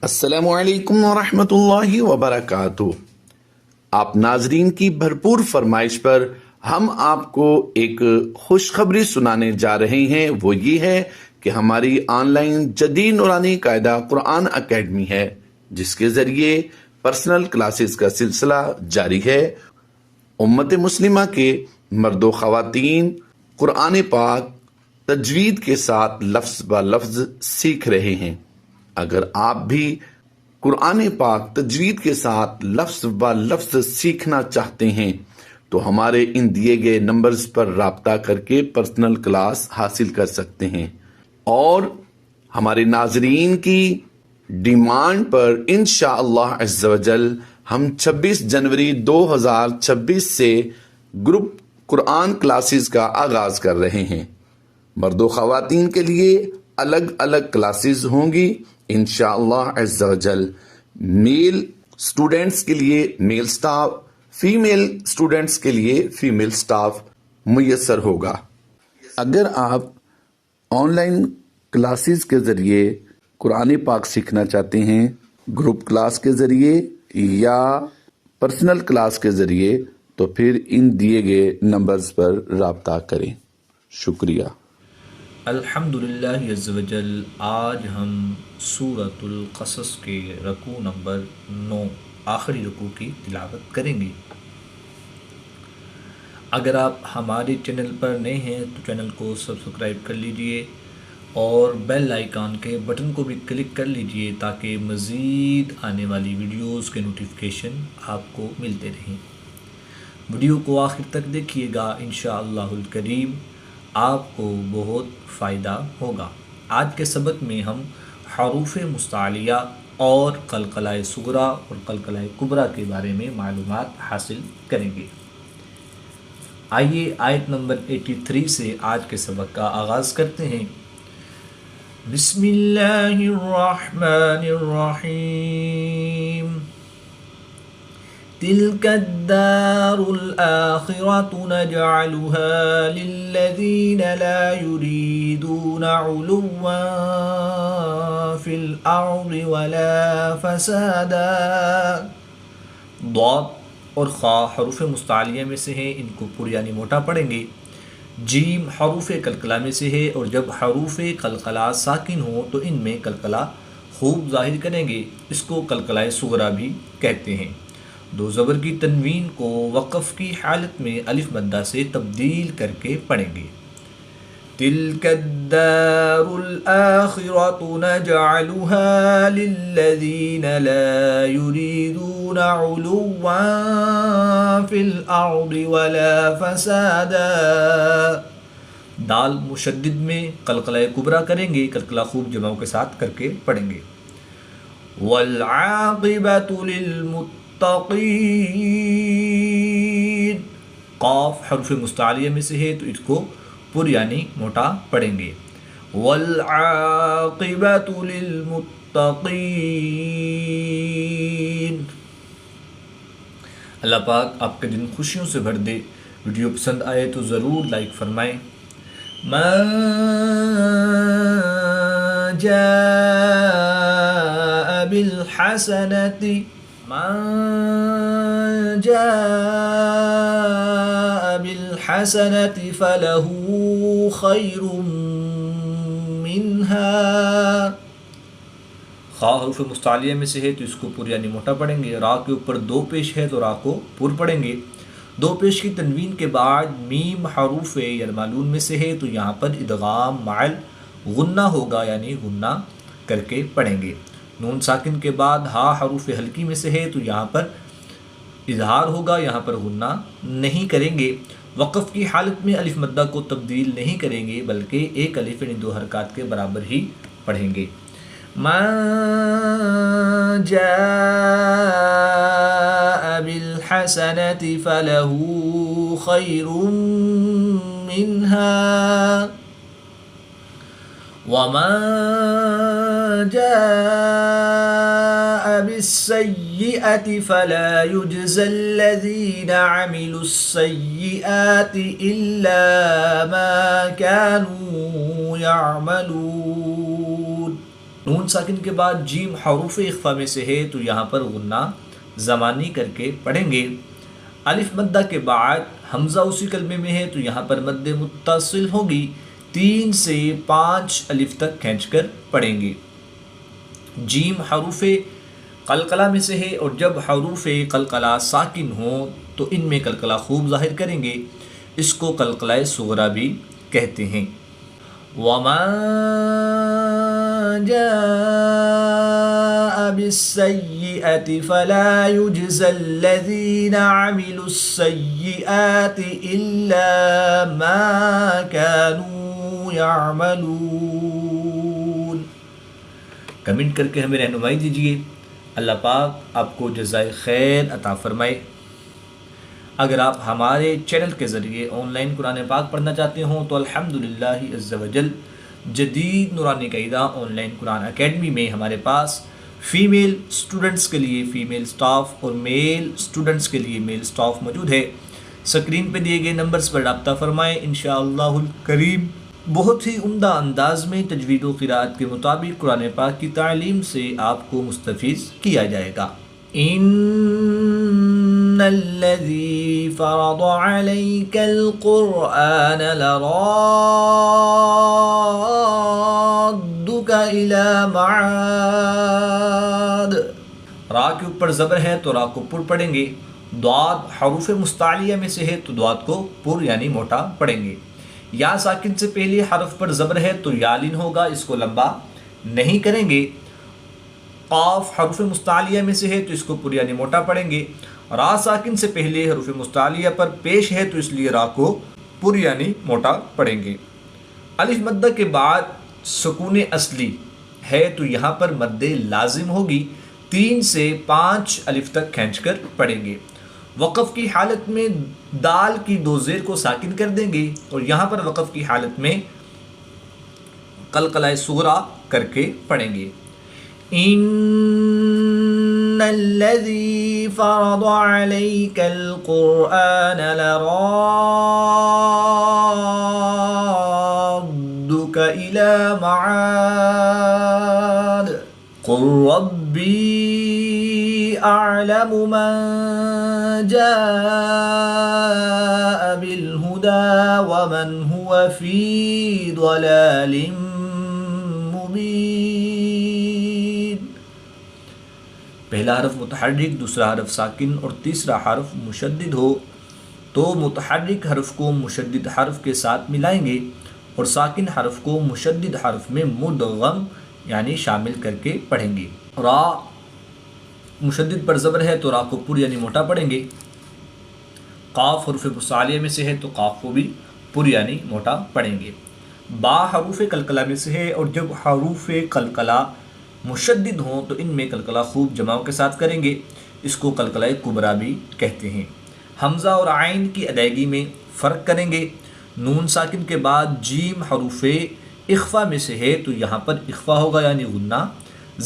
السلام علیکم ورحمۃ اللہ وبرکاتہ۔ آپ ناظرین کی بھرپور فرمائش پر ہم آپ کو ایک خوشخبری سنانے جا رہے ہیں۔ وہ یہ ہے کہ ہماری آن لائن جدید نورانی قاعدہ قرآن اکیڈمی ہے، جس کے ذریعے پرسنل کلاسز کا سلسلہ جاری ہے۔ امت مسلمہ کے مرد و خواتین قرآن پاک تجوید کے ساتھ لفظ با لفظ سیکھ رہے ہیں۔ اگر آپ بھی قرآن پاک تجوید کے ساتھ لفظ با لفظ سیکھنا چاہتے ہیں تو ہمارے ان دیے گئے نمبرز پر رابطہ کر کے پرسنل کلاس حاصل کر سکتے ہیں، اور ہمارے ناظرین کی ڈیمانڈ پر انشاءاللہ عز و جل ہم 26 جنوری 2026 سے گروپ قرآن کلاسز کا آغاز کر رہے ہیں۔ مرد و خواتین کے لیے الگ الگ کلاسز ہوں گی انشاءاللہ عز و جل۔ میل اسٹوڈینٹس کے لیے میل سٹاف، فیمیل اسٹوڈینٹس کے لیے فیمیل سٹاف میسر ہوگا۔ اگر آپ آن لائن کلاسز کے ذریعے قرآن پاک سیکھنا چاہتے ہیں، گروپ کلاس کے ذریعے یا پرسنل کلاس کے ذریعے، تو پھر ان دیے گئے نمبرز پر رابطہ کریں۔ شکریہ۔ الحمدللہ عز و جل، آج ہم سورۃ القصص کے رکوع نمبر 9 آخری رکوع کی تلاوت کریں گے۔ اگر آپ ہمارے چینل پر نئے ہیں تو چینل کو سبسکرائب کر لیجئے اور بیل آئیکن کے بٹن کو بھی کلک کر لیجئے تاکہ مزید آنے والی ویڈیوز کے نوٹیفیکیشن آپ کو ملتے رہیں۔ ویڈیو کو آخر تک دیکھیے گا، انشاءاللہ الکریم آپ کو بہت فائدہ ہوگا۔ آج کے سبق میں ہم حروف مستعلیہ اور قلقلہ صغریٰ اور قلقلہ کبریٰ کے بارے میں معلومات حاصل کریں گے۔ آئیے آیت نمبر 83 سے آج کے سبق کا آغاز کرتے ہیں۔ بسم اللہ الرحمن الرحیم۔ تلك الدار الآخرة نجعلها للذين لا يريدون علوا في الأرض ولا فسادا۔ ضاد اور خا حروف مستعلیہ میں سے ہیں، ان کو پر یعنی موٹا پڑھیں گے۔ جیم حروف قلقلہ میں سے ہے، اور جب حروف قلقلہ ساکن ہوں تو ان میں قلقلہ خوب ظاہر کریں گے، اس کو قلقلہ صغریٰ بھی کہتے ہیں۔ دو زبر کی تنوین کو وقف کی حالت میں الف مدہ سے تبدیل کر کے پڑھیں گے۔ تلک الدار الآخرة نجعلها للذین لا يريدون علوا في الأرض ولا فسادا۔ دال مشدد میں قلقلہ کبریٰ کریں گے، قلقلہ خوب جمعوں کے ساتھ کر کے پڑھیں گے۔ والعاقبۃ للمتقین۔ قاف حرف مستعلیہ میں سے ہے تو اس کو پر یعنی موٹا پڑھیں گے۔ والعاقبۃ للمتقین۔ اللہ پاک آپ کے دن خوشیوں سے بھر دے۔ ویڈیو پسند آئے تو ضرور لائک فرمائیں۔ من جاء بالحسنۃ من جاء بالحسنۃ فلہ خیر منہا۔ خا حروف مستعلیہ میں سے ہے تو اس کو پر یعنی موٹا پڑھیں گے۔ را کے اوپر دو پیش ہے تو را کو پر پڑھیں گے۔ دو پیش کی تنوین کے بعد میم حروف یلمالون میں سے ہے تو یہاں پر ادغام مع غنہ ہوگا، یعنی غنہ کر کے پڑھیں گے۔ نون ساکن کے بعد ہا حروف حلقی میں سے ہے تو یہاں پر اظہار ہوگا، یہاں پر غنہ نہیں کریں گے۔ وقف کی حالت میں الف مدہ کو تبدیل نہیں کریں گے بلکہ ایک الف یعنی دو حرکات کے برابر ہی پڑھیں گے۔ من جاء بالحسنۃ فلہ خیر منہا ومن جاء بالسیئۃ فلا یجزی الذین عملوا السیئات الا ما كانوا یعملون۔ نون ساکن کے بعد جیم حروف اخفا میں سے ہے تو یہاں پر غنہ زمانی کر کے پڑھیں گے۔ الف مدہ کے بعد حمزہ اسی کلمے میں ہے تو یہاں پر مد متصل ہوگی، 3 سے 5 الف تک کھینچ کر پڑھیں گے۔ جیم حروف قلقلہ میں سے ہے اور جب حروف قلقلہ ساکن ہوں تو ان میں قلقلہ خوب ظاہر کریں گے، اس کو قلقلہ صغریٰ بھی کہتے ہیں۔ وَمَن جَاءَ بِالسَّيِّئَةِ فَلَا يُجْزَى الَّذِينَ عَمِلُوا السَّيِّئَاتِ إِلَّا مَا كَانُوا يَعْمَلُونَ۔ کمنٹ کر کے ہمیں رہنمائی دیجیے، اللہ پاک آپ کو جزائے خیر عطا فرمائے۔ اگر آپ ہمارے چینل کے ذریعے آن لائن قرآن پاک پڑھنا چاہتے ہوں تو الحمدللہ عز وجل جدید نورانی قاعدہ آن لائن قرآن اکیڈمی میں ہمارے پاس فیمیل اسٹوڈنٹس کے لیے فیمیل سٹاف اور میل اسٹوڈنٹس کے لیے میل سٹاف موجود ہے۔ سکرین پہ دیے گئے نمبرز پر رابطہ فرمائیں، انشاءاللہ الکریم بہت ہی عمدہ انداز میں تجوید و قراءت کے مطابق قرآن پاک کی تعلیم سے آپ کو مستفیض کیا جائے گا۔ ان الذی فرض علیک القرآن لرادک الی معاد۔ را کے اوپر زبر ہے تو را کو پر پڑھیں گے، ضاد حروف مستعلیہ میں سے ہے تو ضاد کو پر یعنی موٹا پڑھیں گے۔ یا ساکن سے پہلے حرف پر زبر ہے تو یالین ہوگا، اس کو لمبا نہیں کریں گے۔ قاف حروف مستعلیہ میں سے ہے تو اس کو پر یعنی موٹا پڑھیں گے۔ را ساکن سے پہلے حروف مستعلیہ پر پیش ہے تو اس لیے را کو پر یعنی موٹا پڑھیں گے۔ الف مدہ کے بعد سکون اصلی ہے تو یہاں پر مد لازم ہوگی، 3 سے 5 الف تک کھینچ کر پڑھیں گے۔ وقف کی حالت میں دال کی 2 زیر کو ساکن کر دیں گے اور یہاں پر وقف کی حالت میں قلقلہ صغریٰ کر کے پڑھیں گے۔ ان الذی فرض علیک القرآن لرادک الی معاد قل ربی اعلم من جاء بالہدی ومن هو فی ضلال مبین۔ پہلا حرف متحرک، دوسرا حرف ساکن اور تیسرا حرف مشدد ہو تو متحرک حرف کو مشدد حرف کے ساتھ ملائیں گے اور ساکن حرف کو مشدد حرف میں مدغم یعنی شامل کر کے پڑھیں گے۔ را مشدد پر زبر ہے تو را کو پر یعنی موٹا پڑھیں گے۔ قاف حروف مستعلیہ میں سے ہے تو قاف کو بھی پر یعنی موٹا پڑھیں گے۔ با حروف قلقلہ میں سے ہے اور جب حروف قلقلہ مشدد ہوں تو ان میں قلقلہ خوب جماؤ کے ساتھ کریں گے، اس کو قلقلہ کبریٰ بھی کہتے ہیں۔ حمزہ اور عین کی ادائیگی میں فرق کریں گے۔ نون ساکن کے بعد جیم حروف اخفا میں سے ہے تو یہاں پر اخفا ہوگا یعنی غنہ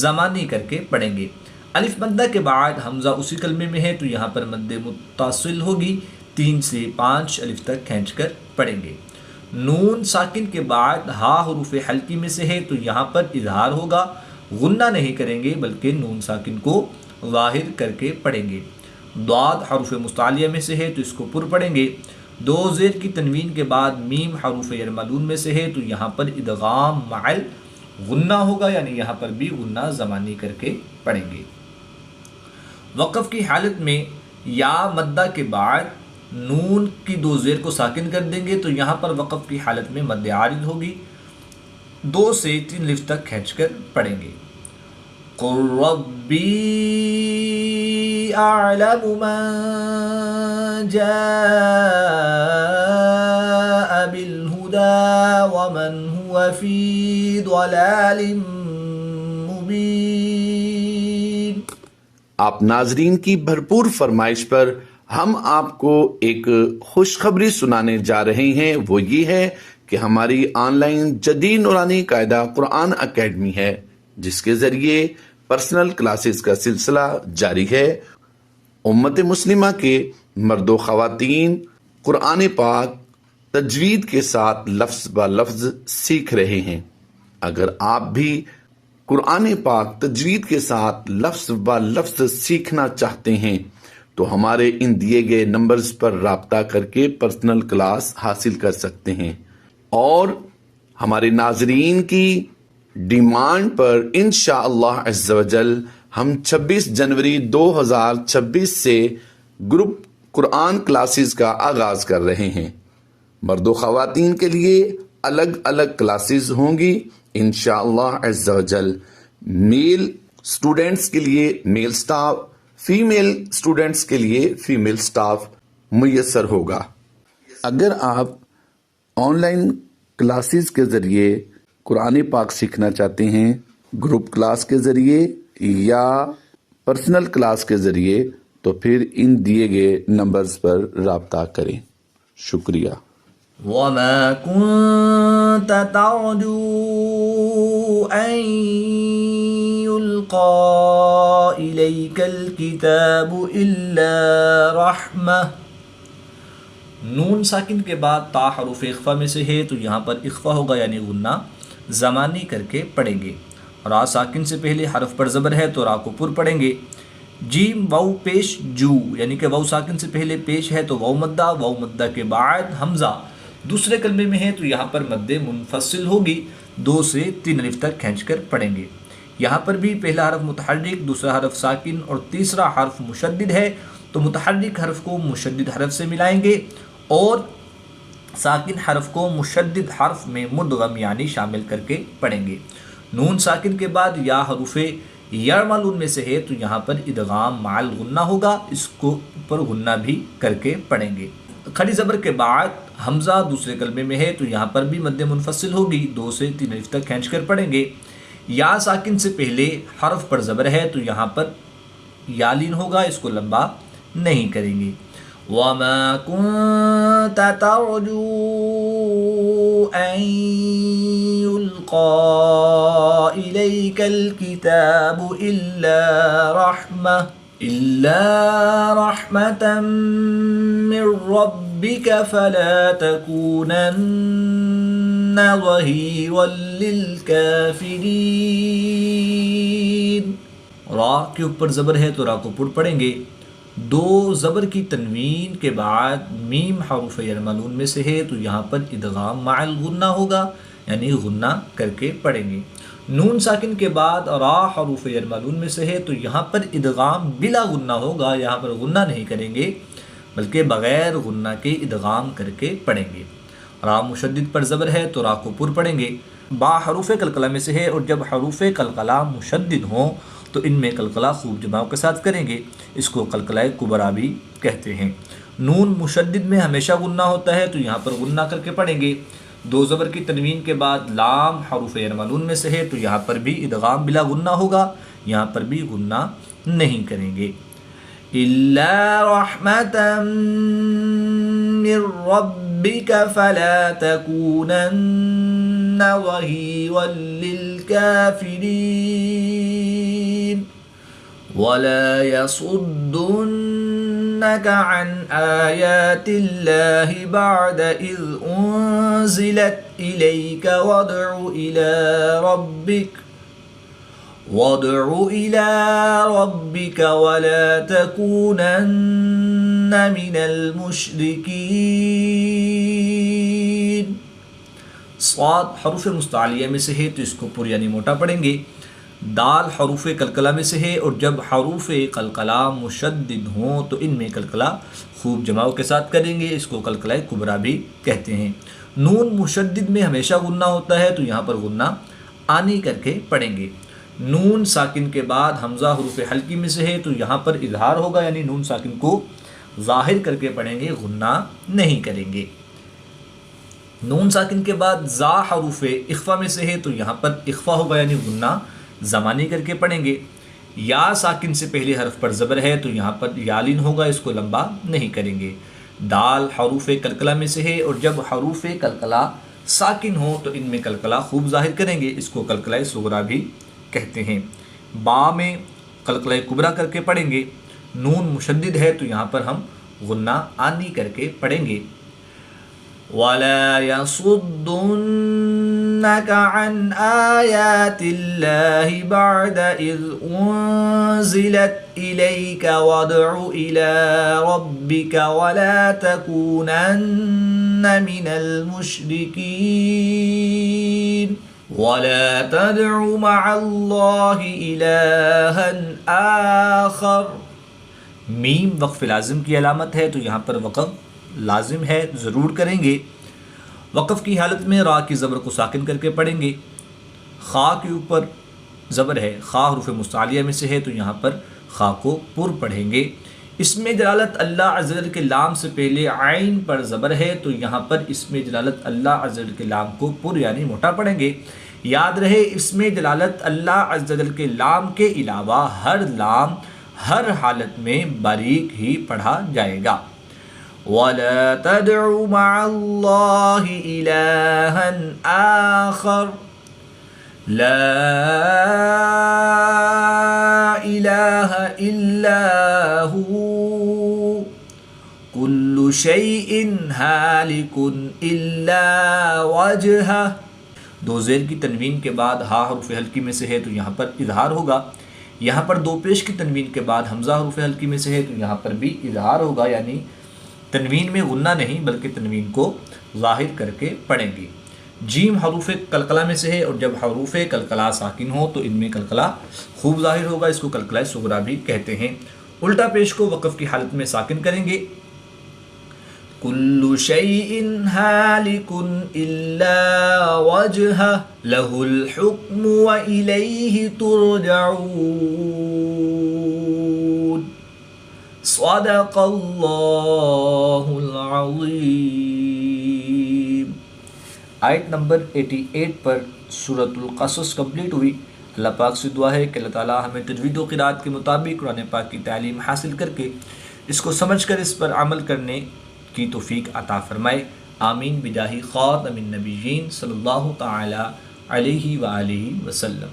زمانی کر کے پڑھیں گے۔ الف مدہ کے بعد حمزہ اسی کلمے میں ہے تو یہاں پر مد متصل ہوگی، 3 سے 5 الف تک کھینچ کر پڑھیں گے۔ نون ساکن کے بعد ہا حروف حلقی میں سے ہے تو یہاں پر اظہار ہوگا، غنہ نہیں کریں گے بلکہ نون ساکن کو ظاہر کر کے پڑھیں گے۔ ضاد حروف مستعلیہ میں سے ہے تو اس کو پر پڑھیں گے۔ 2 زیر کی تنوین کے بعد میم حروف یرملون میں سے ہے تو یہاں پر ادغام معل غنہ ہوگا یعنی یہاں پر بھی غنہ زمانی کر کے پڑھیں گے۔ وقف کی حالت میں یا مدہ کے بعد نون کی 2 زیر کو ساکن کر دیں گے تو یہاں پر وقف کی حالت میں مد عارض ہوگی، 2 سے 3 الف تک کھینچ کر پڑھیں گے۔ قل ربی اعلم من جاء بالہدی ومن هو فی ضلال مبین۔ آپ ناظرین کی بھرپور فرمائش پر ہم آپ کو ایک خوشخبری سنانے جا رہے ہیں، وہ یہ ہے کہ ہماری آن لائن جدید نورانی قاعدہ قرآن اکیڈمی ہے، جس کے ذریعے پرسنل کلاسز کا سلسلہ جاری ہے۔ امت مسلمہ کے مرد و خواتین قرآن پاک تجوید کے ساتھ لفظ با لفظ سیکھ رہے ہیں۔ اگر آپ بھی قرآن پاک تجوید کے ساتھ لفظ ب لفظ سیکھنا چاہتے ہیں تو ہمارے ان دیے گئے نمبرز پر رابطہ کر کے پرسنل کلاس حاصل کر سکتے ہیں، اور ہمارے ناظرین کی ڈیمانڈ پر انشاءاللہ عز و جل ہم 26 جنوری 2026 سے گروپ قرآن کلاسز کا آغاز کر رہے ہیں۔ مرد و خواتین کے لیے الگ الگ کلاسز ہوں گی انشاءاللہ عز و جل۔ میل اسٹوڈنٹس کے لیے میل سٹاف، فیمیل اسٹوڈنٹس کے لیے فیمیل سٹاف میسر ہوگا۔ اگر آپ آن لائن کلاسز کے ذریعے قرآن پاک سیکھنا چاہتے ہیں، گروپ کلاس کے ذریعے یا پرسنل کلاس کے ذریعے، تو پھر ان دیے گئے نمبرز پر رابطہ کریں۔ شکریہ۔ وما كنت ترجو أن يلقى إليك الكتاب إلا رحمة۔ نون ساکن کے بعد تا حروف اخفا میں سے ہے تو یہاں پر اخفا ہوگا یعنی غنہ زمانی کر کے پڑھیں گے۔ را ساکن سے پہلے حرف پر زبر ہے تو را کو پر پڑھیں گے۔ جیم واو پیش جو یعنی کہ واو ساکن سے پہلے پیش ہے تو واو مدہ، واو مدہ کے بعد حمزہ دوسرے کلمے میں ہے تو یہاں پر مد منفصل ہوگی، 2 سے 3 الف تک کھینچ کر پڑھیں گے۔ یہاں پر بھی پہلا حرف متحرک، دوسرا حرف ساکن اور تیسرا حرف مشدد ہے تو متحرک حرف کو مشدد حرف سے ملائیں گے اور ساکن حرف کو مشدد حرف میں مدغم یعنی شامل کر کے پڑھیں گے۔ نون ساکن کے بعد یا حروف یرملون میں سے ہے تو یہاں پر ادغام مع الغنہ ہوگا، اس کو پر غنہ بھی کر کے پڑھیں گے۔ کھڑی زبر کے بعد حمزہ دوسرے کلمے میں ہے تو یہاں پر بھی مد منفصل ہوگی، 2 سے 3 الف تک کھینچ کر پڑھیں گے۔ یا ساکن سے پہلے حرف پر زبر ہے تو یہاں پر یا لین ہوگا، اس کو لمبا نہیں کریں گے۔ وَمَا كُنْتَ تَرْجُو أَن يُلْقَى إِلَيْكَ الْكِتَابُ إِلَّا رَحْمَةً مِّن رَّبِّكَ فَلَا تَكُونَنَّ ظَهِيرًا لِّلْكَافِرِينَ۔ را کے اوپر زبر ہے تو را کو پر پڑھیں گے۔ 2 زبر کی تنوین کے بعد میم حروف یرملون میں سے ہے تو یہاں پر ادغام مع الغنہ ہوگا یعنی غنہ کر کے پڑھیں گے۔ نون ساکن کے بعد را حروف یرملون میں سے ہے تو یہاں پر ادغام بلا غنہ ہوگا، یہاں پر غنہ نہیں کریں گے بلکہ بغیر غنہ کے ادغام کر کے پڑھیں گے۔ را مشدد پر زبر ہے تو را کو پر پڑھیں گے۔ با حروف قلقلہ میں سے ہے اور جب حروف قلقلہ مشدد ہوں تو ان میں قلقلہ خوب جماؤ کے ساتھ کریں گے، اس کو قلقلہ کبرا بھی کہتے ہیں۔ نون مشدد میں ہمیشہ غنہ ہوتا ہے تو یہاں پر غنہ کر کے پڑھیں گے۔ 2 زبر کی تنوین کے بعد لام حروف یرملون میں سے ہے تو یہاں پر بھی ادغام بلا غنہ ہوگا، یہاں پر بھی غنہ نہیں کریں گے۔ إِلَّا رَحْمَةً مِّن رَّبِّكَ فَلَا تَكُونَنَّ ظَهِيرًا لِّلْكَافِرِينَ وَلَا يَصُدُّنَّكَ عَنْ آيَاتِ اللَّهِ بَعْدَ إِذْ أُنزِلَتْ إِلَيْكَ وَادْعُ إِلَىٰ رَبِّكَ وَلَا تَكُونَنَّ مِنَ الْمُشْرِكِينَ۔ صاد حروف مستعلیہ میں سے ہے تو اس کو پر یعنی موٹا پڑھیں گے۔ دال حروف قلقلہ میں سے ہے اور جب حروف قلقلہ مشدد ہوں تو ان میں قلقلہ خوب جماؤ کے ساتھ کریں گے، اس کو قلقلہ کبرا بھی کہتے ہیں۔ نون مشدد میں ہمیشہ غنہ ہوتا ہے تو یہاں پر غنہ آنی کر کے پڑھیں گے۔ نون ساکن کے بعد حمزہ حروف حلقی میں سے ہے تو یہاں پر اظہار ہوگا یعنی نون ساکن کو ظاہر کر کے پڑھیں گے، غنہ نہیں کریں گے۔ نون ساکن کے بعد زا حروف اخفا میں سے ہے تو یہاں پر اخفا ہوگا یعنی غنہ زمانی کر کے پڑھیں گے۔ یا ساکن سے پہلے حرف پر زبر ہے تو یہاں پر یالین ہوگا، اس کو لمبا نہیں کریں گے۔ دال حروف قلقلہ میں سے ہے اور جب حروف قلقلہ ساکن ہو تو ان میں قلقلہ خوب ظاہر کریں گے، اس کو قلقلہ صغرا بھی کہتے ہیں۔ با میں قلقلہ کبرا کر کے پڑھیں گے۔ نون مشدد ہے تو یہاں پر ہم غنہ آنی کر کے پڑھیں گے۔ وَلَا يَصُدُّنَّكَ عن آيات الله بعد إذ أنزلت إليك وادع إلى ربك ولا تكونن من المشركين ولا تدع مع الله إلها آخر. میم وقف لازم کی علامت ہے تو یہاں پر وقف لازم ہے، ضرور کریں گے. وقف کی حالت میں را کی زبر کو ساکن کر کے پڑھیں گے. خا کے اوپر زبر ہے، خا حروف مستعلیہ میں سے ہے تو یہاں پر خا کو پر پڑھیں گے. اس میں جلالت اللہ عز و جل کے لام سے پہلے عین پر زبر ہے تو یہاں پر اس میں جلالت اللہ عز و جل کے لام کو پر یعنی موٹا پڑھیں گے. یاد رہے اس میں جلالت اللہ عز و جل کے لام کے علاوہ ہر لام ہر حالت میں باریک ہی پڑھا جائے گا. وَلَا تَدْعُ مَعَ اللَّهِ إِلَٰهًا آخَرَ لَا إِلَٰهَ إِلَّا هُوَ كُلُّ شَيْءٍ هَالِكٌ إِلَّا وَجْهَهُ. دو زیر کی تنوین کے بعد ہا حروف حلقی میں سے ہے تو یہاں پر اظہار ہوگا. یہاں پر دو پیش کی تنوین کے بعد حمزہ حروف حلقی میں سے ہے تو یہاں پر بھی اظہار ہوگا، یعنی تنوین میں غنہ نہیں بلکہ تنوین کو ظاہر کر کے پڑھیں گے. جیم حروف قلقلہ میں سے ہے اور جب حروف قلقلہ ساکن ہو تو ان میں قلقلہ خوب ظاہر ہوگا، اس کو قلقلہ صغریٰ بھی کہتے ہیں. الٹا پیش کو وقف کی حالت میں ساکن کریں گے. کل شیء ہالک الا وجہہ لہ الحکم والیہ ترجعون. صدق اللہ العظیم. آیت نمبر 88 پر سورۃ القصص کمپلیٹ ہوئی. اللہ پاک سے دعا ہے کہ اللہ تعالیٰ ہمیں تجوید و قرات کے مطابق قرآن پاک کی تعلیم حاصل کر کے اس کو سمجھ کر اس پر عمل کرنے کی توفیق عطا فرمائے. آمین بجاہ خاتم النبیین صلی اللہ تعالی علیہ وآلہ وسلم.